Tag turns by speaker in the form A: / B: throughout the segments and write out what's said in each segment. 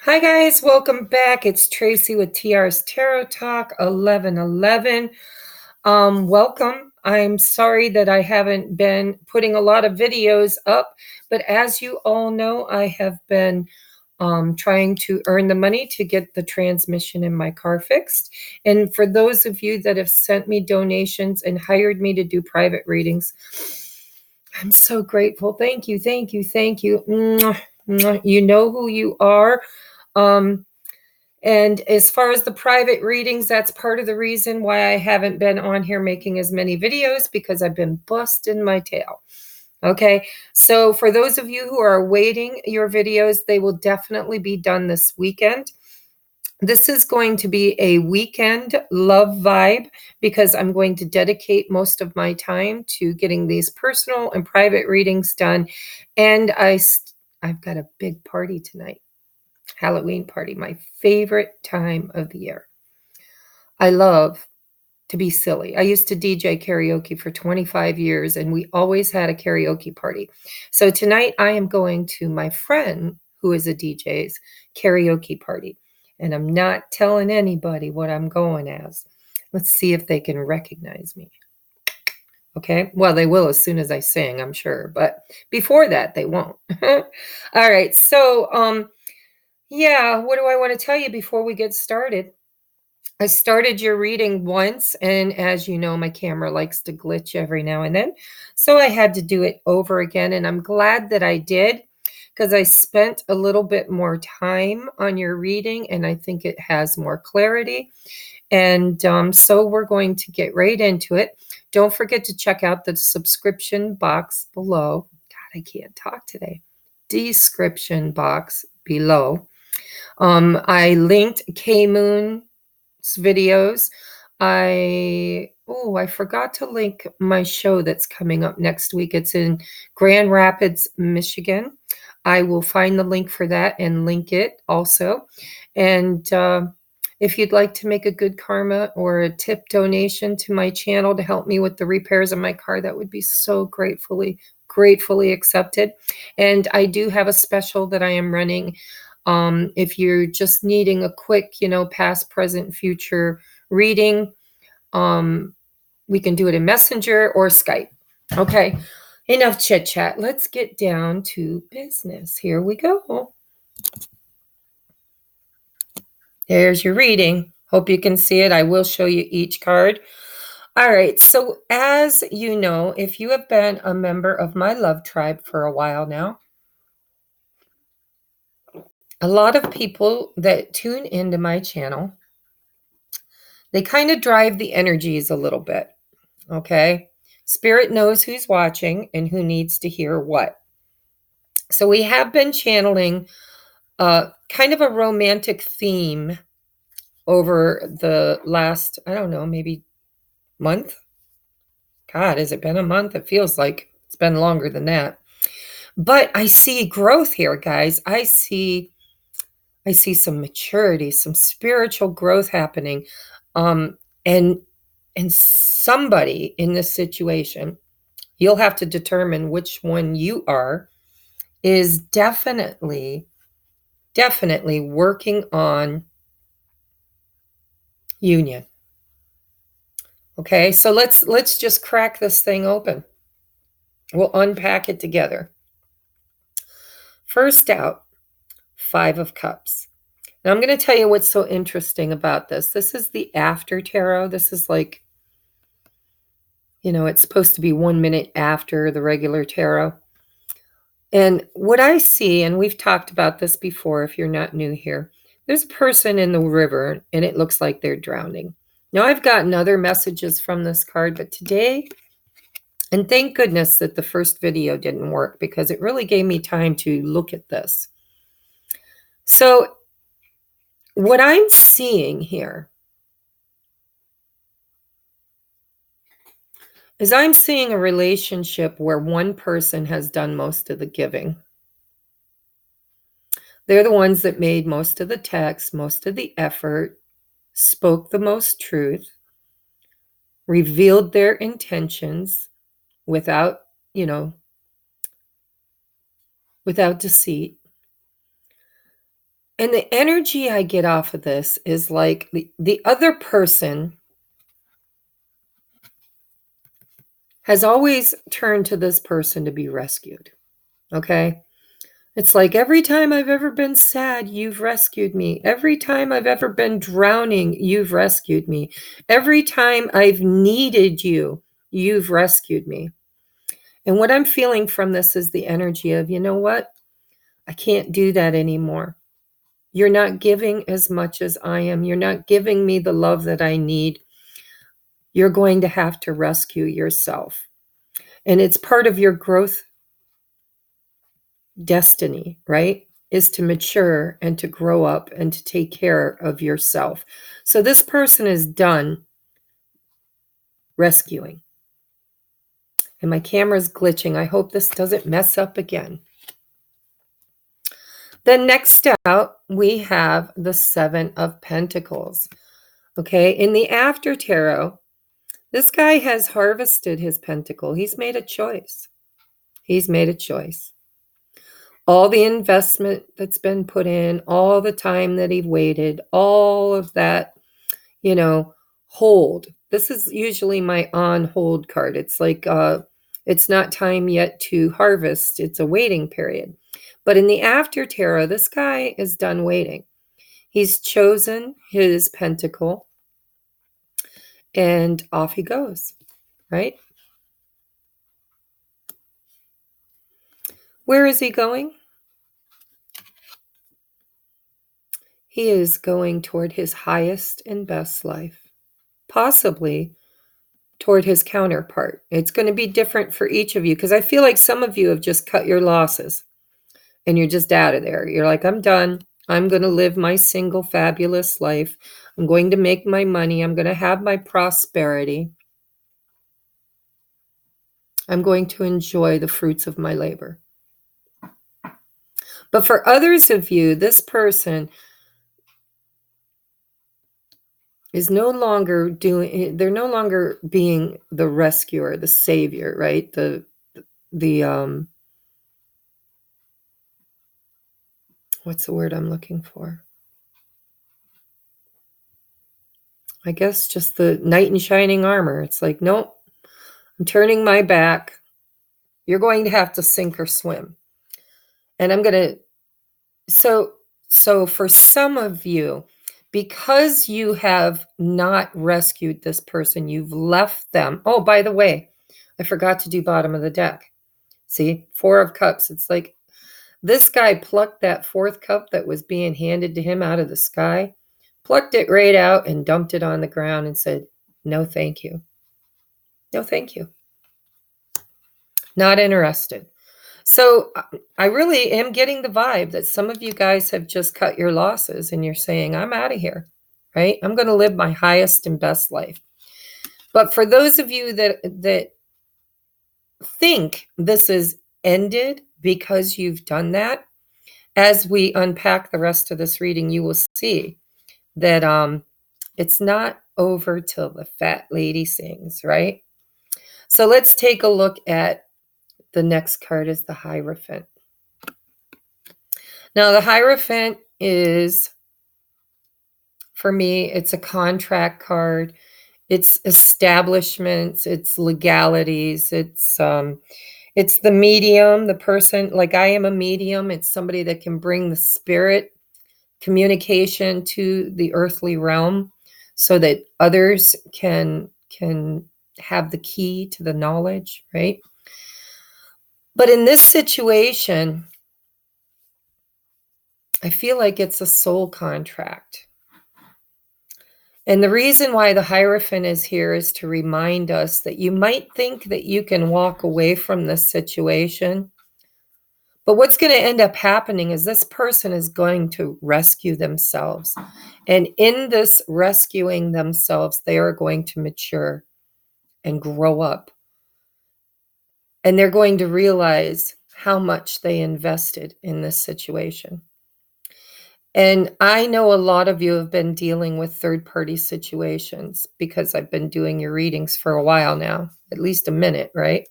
A: Hi guys, welcome back. It's Tracy with TR's Tarot Talk 1111. Welcome. I'm sorry that I haven't been putting a lot of videos up, but as you all know, I have been trying to earn the money to get the transmission in my car fixed. And for those of you that have sent me donations and hired me to do private readings, I'm so grateful. Thank you, thank you, thank you. Mwah, mwah. You know who you are. Um, and as far as the private readings, that's part of the reason why I haven't been on here making as many videos, because I've been busting my tail. Okay, so for those of you who are awaiting your videos, they will definitely be done this weekend. This is going to be a weekend love vibe because I'm going to dedicate most of my time to getting these personal and private readings done. And I've got a big party tonight. Halloween party, my favorite time of the year. I love to be silly. I used to DJ karaoke for 25 years, and we always had a karaoke party. So tonight I am going to my friend who is a DJ's karaoke party, and I'm not telling anybody what I'm going as. Let's see if they can recognize me. Okay, well, they will as soon as I sing, I'm sure, but before that, they won't. All right, so yeah, what do I want to tell you before we get started? I started your reading once, and as you know, my camera likes to glitch every now and then. So I had to do it over again, and I'm glad that I did because I spent a little bit more time on your reading, and I think it has more clarity. And so we're going to get right into it. Don't forget to check out the subscription box below. God, I can't talk today. Description box below. I linked K-Moon's videos. I forgot to link my show that's coming up next week. It's in Grand Rapids, Michigan. I will find the link for that and link it also. And if you'd like to make a good karma or a tip donation to my channel to help me with the repairs of my car, that would be so gratefully accepted. And I do have a special that I am running. If you're just needing a quick, past, present, future reading, we can do it in Messenger or Skype. Okay, enough chit chat. Let's get down to business. Here we go. There's your reading. Hope you can see it. I will show you each card. All right, so as you know, if you have been a member of my love tribe for a while now, a lot of people that tune into my channel, they kind of drive the energies a little bit, okay? Spirit knows who's watching and who needs to hear what. So we have been channeling kind of a romantic theme over the last, I don't know, maybe month. God, has it been a month? It feels like it's been longer than that. But I see growth here, guys. I see some maturity, some spiritual growth happening. And somebody in this situation, you'll have to determine which one you are, is definitely working on union. Okay, so let's just crack this thing open. We'll unpack it together. First out, 5 of Cups. Now I'm going to tell you what's so interesting about this. This is the after tarot. This is like, it's supposed to be 1 minute after the regular tarot. And what I see, and we've talked about this before if you're not new here, there's a person in the river and it looks like they're drowning. Now I've gotten other messages from this card, but today, and thank goodness that the first video didn't work because it really gave me time to look at this. So what I'm seeing here is I'm seeing a relationship where one person has done most of the giving. They're the ones that made most of the text, most of the effort, spoke the most truth, revealed their intentions without deceit. And the energy I get off of this is like the other person has always turned to this person to be rescued. Okay? It's like every time I've ever been sad, you've rescued me. Every time I've ever been drowning, you've rescued me. Every time I've needed you, you've rescued me. And what I'm feeling from this is the energy of, you know what? I can't do that anymore. You're not giving as much as I am. You're not giving me the love that I need. You're going to have to rescue yourself. And it's part of your growth destiny, right? Is to mature and to grow up and to take care of yourself. So this person is done rescuing. And my camera's glitching. I hope this doesn't mess up again. Then next out, we have the Seven of Pentacles. Okay, in the After Tarot, this guy has harvested his pentacle. He's made a choice. He's made a choice. All the investment that's been put in, all the time that he waited, all of that, hold. This is usually my on hold card. It's like, it's not time yet to harvest. It's a waiting period. But in the After Tarot, this guy is done waiting. He's chosen his pentacle and off he goes, right? Where is he going? He is going toward his highest and best life, possibly toward his counterpart. It's going to be different for each of you because I feel like some of you have just cut your losses and you're just out of there. You're like, I'm done. I'm going to live my single fabulous life. I'm going to make my money. I'm going to have my prosperity. I'm going to enjoy the fruits of my labor. But for others of you, this person is no longer they're no longer being the rescuer, the savior, right? The what's the word I'm looking for? I guess just the knight in shining armor. It's like, nope, I'm turning my back. You're going to have to sink or swim. And I'm going to, so for some of you, because you have not rescued this person, you've left them. Oh, by the way, I forgot to do bottom of the deck. See, Four of Cups. It's like this guy plucked that fourth cup that was being handed to him out of the sky, plucked it right out and dumped it on the ground and said, no, thank you. No, thank you. Not interested. So I really am getting the vibe that some of you guys have just cut your losses and you're saying, I'm out of here, right? I'm going to live my highest and best life. But for those of you that think this is ended because you've done that, as we unpack the rest of this reading, you will see that it's not over till the fat lady sings, right? So let's take a look at the next card is the Hierophant. Now, the Hierophant is, for me, it's a contract card. It's establishments, it's legalities, it's the medium, the person, like I am a medium. It's somebody that can bring the spirit communication to the earthly realm so that others can have the key to the knowledge, right? But in this situation, I feel like it's a soul contract. And the reason why the Hierophant is here is to remind us that you might think that you can walk away from this situation, but what's going to end up happening is this person is going to rescue themselves. And in this rescuing themselves, they are going to mature and grow up. And they're going to realize how much they invested in this situation. And I know a lot of you have been dealing with third-party situations because I've been doing your readings for a while now, at least a minute, right?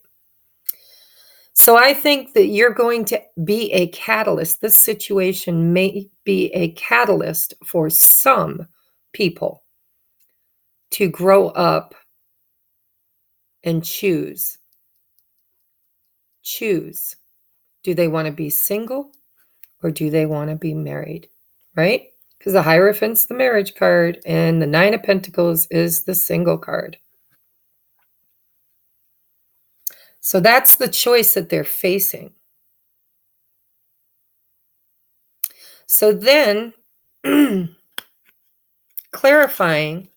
A: So I think that you're going to be a catalyst. This situation may be a catalyst for some people to grow up and choose. Choose. Do they want to be single or do they want to be married? Right? Because the Hierophant's the marriage card and the Nine of Pentacles is the single card. So that's the choice that they're facing. So then, clarifying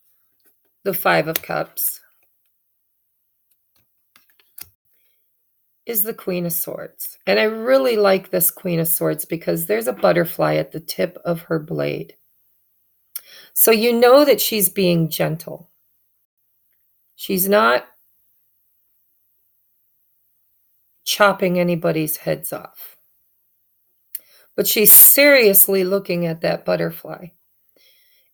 A: the Five of Cups is the Queen of Swords. And I really like this Queen of Swords because there's a butterfly at the tip of her blade. So you know that she's being gentle. She's not chopping anybody's heads off. But she's seriously looking at that butterfly.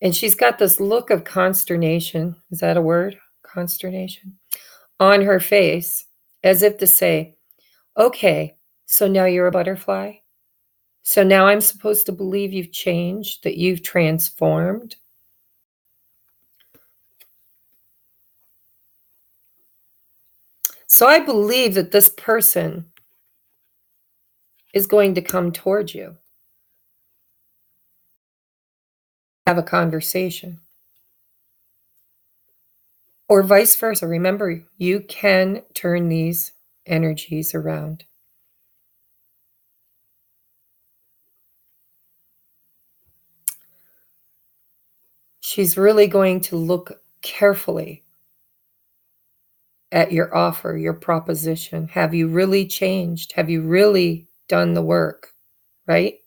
A: And she's got this look of consternation. Is that a word? Consternation? On her face, as if to say, okay, so now you're a butterfly? So now I'm supposed to believe you've changed, that you've transformed? So I believe that this person is going to come towards you. Have a conversation. Or vice versa. Remember, you can turn these energies around. She's really going to look carefully at your offer, your proposition. Have you really changed? Have you really done the work? Right?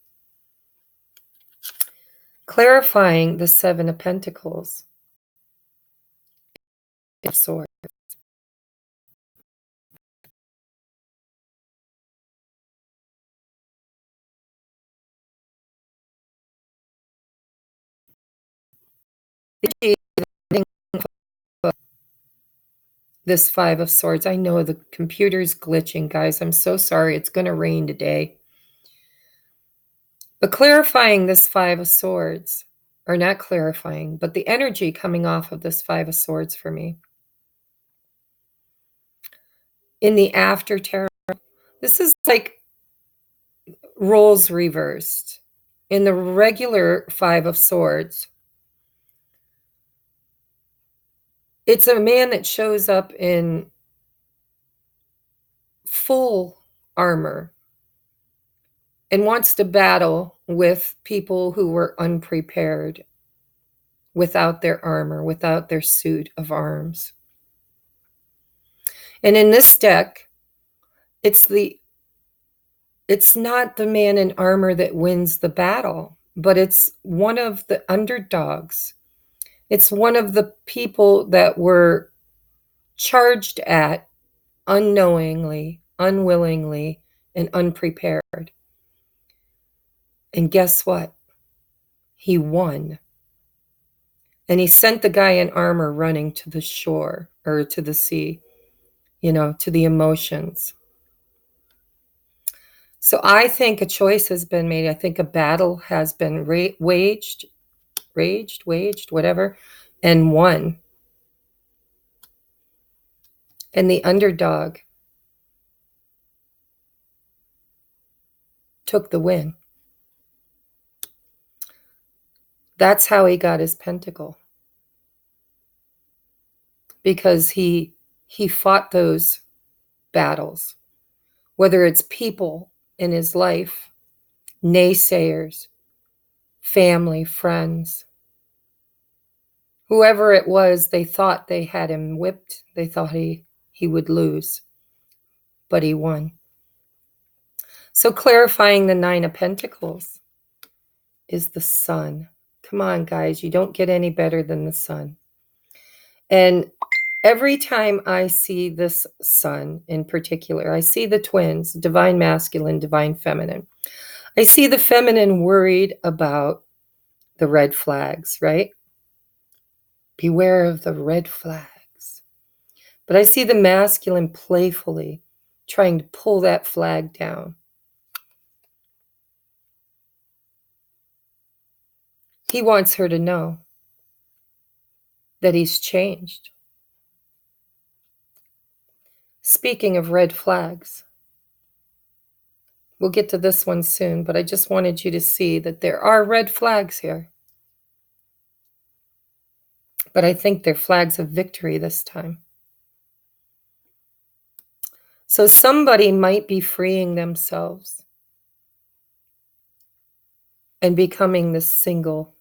A: Clarifying the Seven of Pentacles. Sword. This Five of Swords. I know the computer's glitching, guys. I'm so sorry. It's going to rain today. But clarifying this Five of Swords, or not clarifying, but the energy coming off of this Five of Swords for me. In the after tarot, this is like roles reversed. In the regular Five of Swords, it's a man that shows up in full armor and wants to battle with people who were unprepared, without their armor, without their suit of arms. And in this deck, it's not the man in armor that wins the battle, but it's one of the underdogs. It's one of the people that were charged at unknowingly, unwillingly, and unprepared. And guess what? He won. And he sent the guy in armor running to the shore or to the sea, to the emotions. So I think a choice has been made. I think a battle has been waged, whatever, and won. And the underdog took the win. That's how he got his pentacle. Because he fought those battles, whether it's people in his life, naysayers, family, friends, whoever it was, they thought they had him whipped. They thought he would lose, but he won. So clarifying the Nine of Pentacles is the sun. Come on, guys, you don't get any better than the sun. And every time I see this sun in particular, I see the twins, divine masculine, divine feminine. I see the feminine worried about the red flags, right? Beware of the red flags. But I see the masculine playfully trying to pull that flag down. He wants her to know that he's changed. Speaking of red flags, we'll get to this one soon, but I just wanted you to see that there are red flags here. But I think they're flags of victory this time. So somebody might be freeing themselves and becoming this single,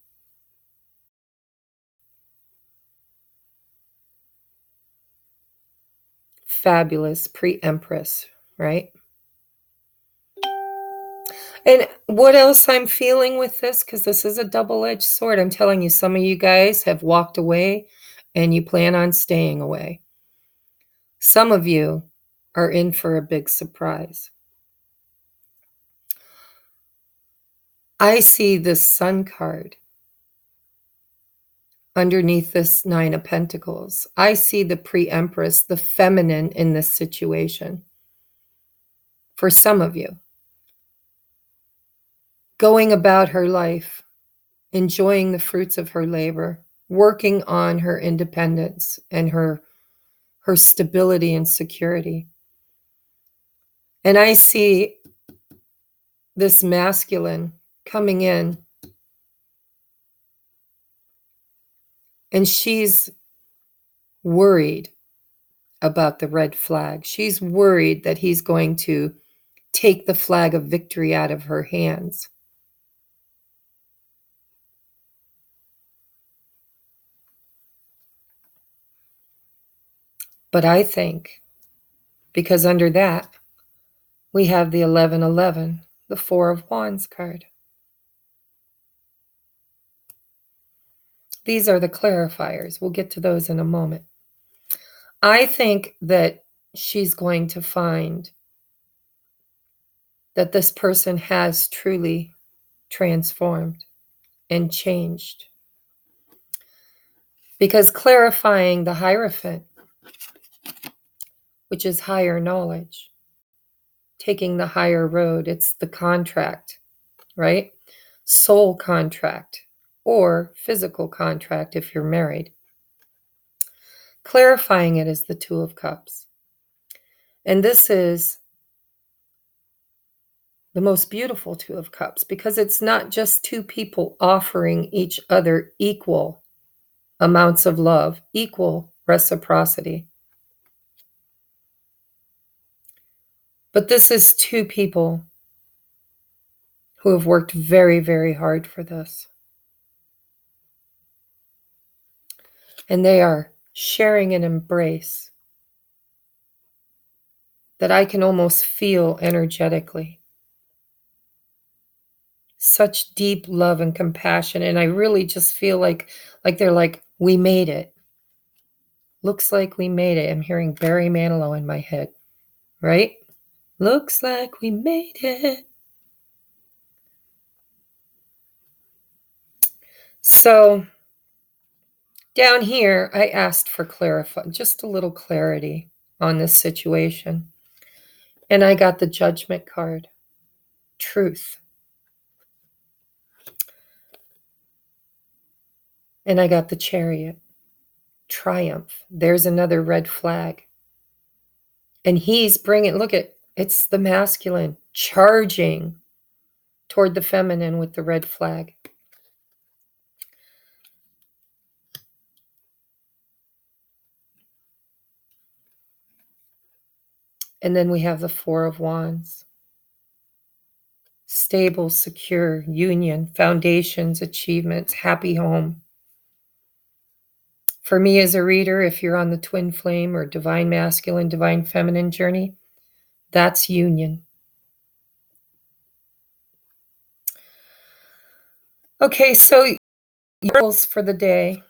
A: fabulous pre-empress, right? And what else I'm feeling with this, because this is a double-edged sword, I'm telling you, some of you guys have walked away and you plan on staying away. Some of you are in for a big surprise. I see this Sun card underneath this Nine of Pentacles. I see the pre-empress, the feminine in this situation. For some of you, going about her life, enjoying the fruits of her labor, working on her independence and her stability and security. And I see this masculine coming in, and she's worried about the red flag. She's worried that he's going to take the flag of victory out of her hands. But I think, because under that, we have the 1111, the Four of Wands card. These are the clarifiers. We'll get to those in a moment. I think that she's going to find that this person has truly transformed and changed. Because clarifying the Hierophant, which is higher knowledge, taking the higher road, it's the contract, right? Soul contract or physical contract if you're married. Clarifying it is the Two of Cups. And this is the most beautiful Two of Cups because it's not just two people offering each other equal amounts of love, equal reciprocity. But this is two people who have worked very, very hard for this. And they are sharing an embrace that I can almost feel energetically. Such deep love and compassion. And I really just feel like they're like, we made it. Looks like we made it. I'm hearing Barry Manilow in my head, right? Looks like we made it. So down here, I asked for just a little clarity on this situation. And I got the Judgment card, truth. And I got the Chariot, triumph. There's another red flag. And he's bringing, look at, it's the masculine charging toward the feminine with the red flag. And then we have the Four of Wands. Stable, secure, union, foundations, achievements, happy home. For me as a reader, if you're on the twin flame or divine masculine, divine feminine journey, that's union. Okay, so your goals for the day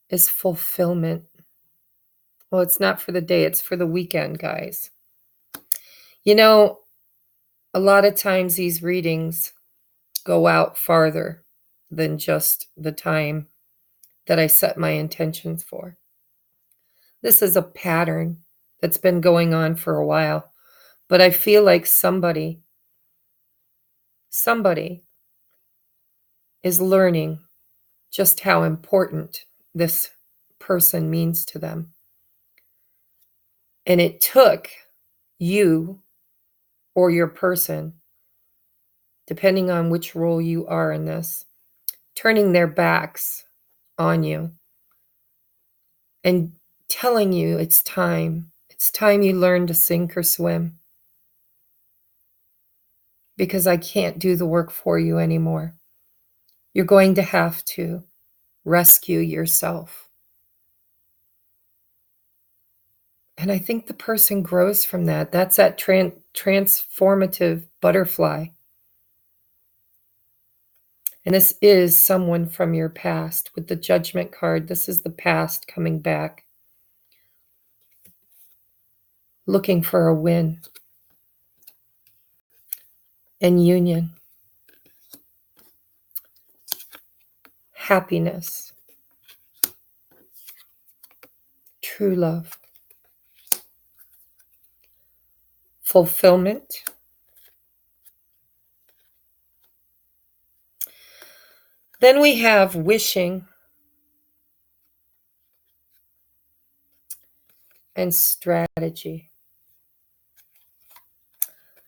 A: is fulfillment. Well, it's not for the day, it's for the weekend, guys. You know, a lot of times these readings go out farther than just the time that I set my intentions for. This is a pattern that's been going on for a while. But I feel like somebody is learning just how important this person means to them. And it took you or your person, depending on which role you are in this, turning their backs on you and telling you it's time. It's time you learn to sink or swim, because I can't do the work for you anymore. You're going to have to rescue yourself. And I think the person grows from that. That's that transformative butterfly. And this is someone from your past with the Judgment card. This is the past coming back, looking for a win and union, happiness, true love, fulfillment, then we have wishing and strategy.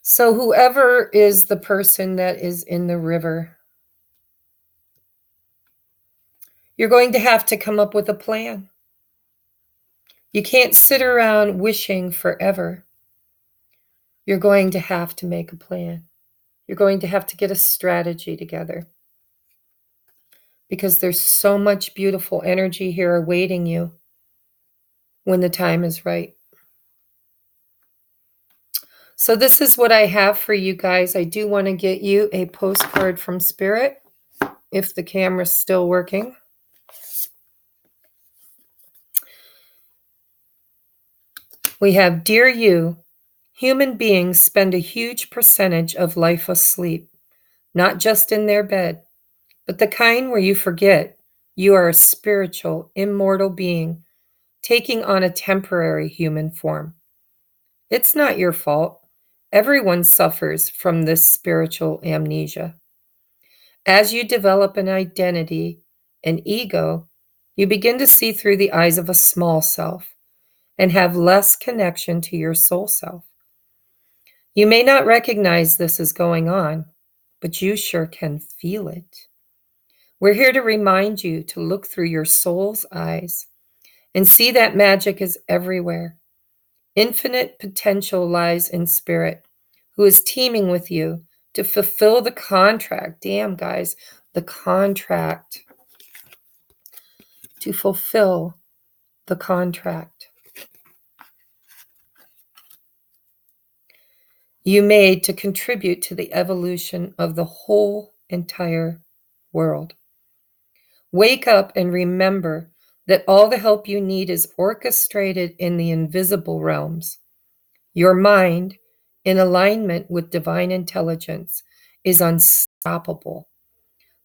A: So whoever is the person that is in the river, you're going to have to come up with a plan. You can't sit around wishing forever. You're going to have to make a plan. You're going to have to get a strategy together, because there's so much beautiful energy here awaiting you when the time is right. So this is what I have for you guys. I do want to get you a postcard from Spirit, if the camera's still working. We have, Dear You, human beings spend a huge percentage of life asleep, not just in their bed, but the kind where you forget you are a spiritual, immortal being taking on a temporary human form. It's not your fault. Everyone suffers from this spiritual amnesia. As you develop an identity, an ego, you begin to see through the eyes of a small self and have less connection to your soul self. You may not recognize this is going on, but you sure can feel it. We're here to remind you to look through your soul's eyes and see that magic is everywhere. Infinite potential lies in Spirit, who is teaming with you to fulfill the contract. Damn, guys, the contract. To fulfill the contract you made to contribute to the evolution of the whole entire world. Wake up and remember that all the help you need is orchestrated in the invisible realms. Your mind, in alignment with divine intelligence, is unstoppable.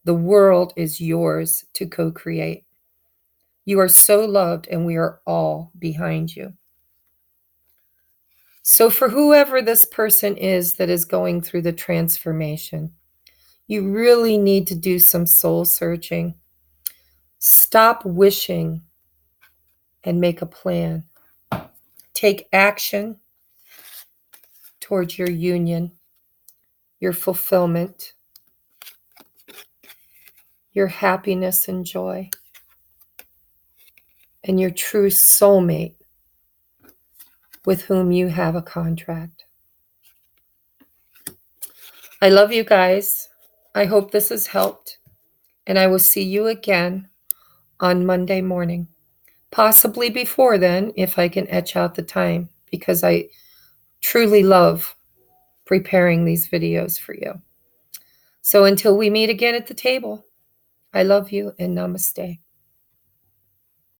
A: The world is yours to co-create. You are so loved, and we are all behind you. So for whoever this person is that is going through the transformation, you really need to do some soul searching. Stop wishing and make a plan. Take action towards your union, your fulfillment, your happiness and joy, and your true soulmate with whom you have a contract. I love you guys. I hope this has helped, and I will see you again on Monday morning. Possibly before then, if I can etch out the time, because I truly love preparing these videos for you. So until we meet again at the table, I love you and namaste.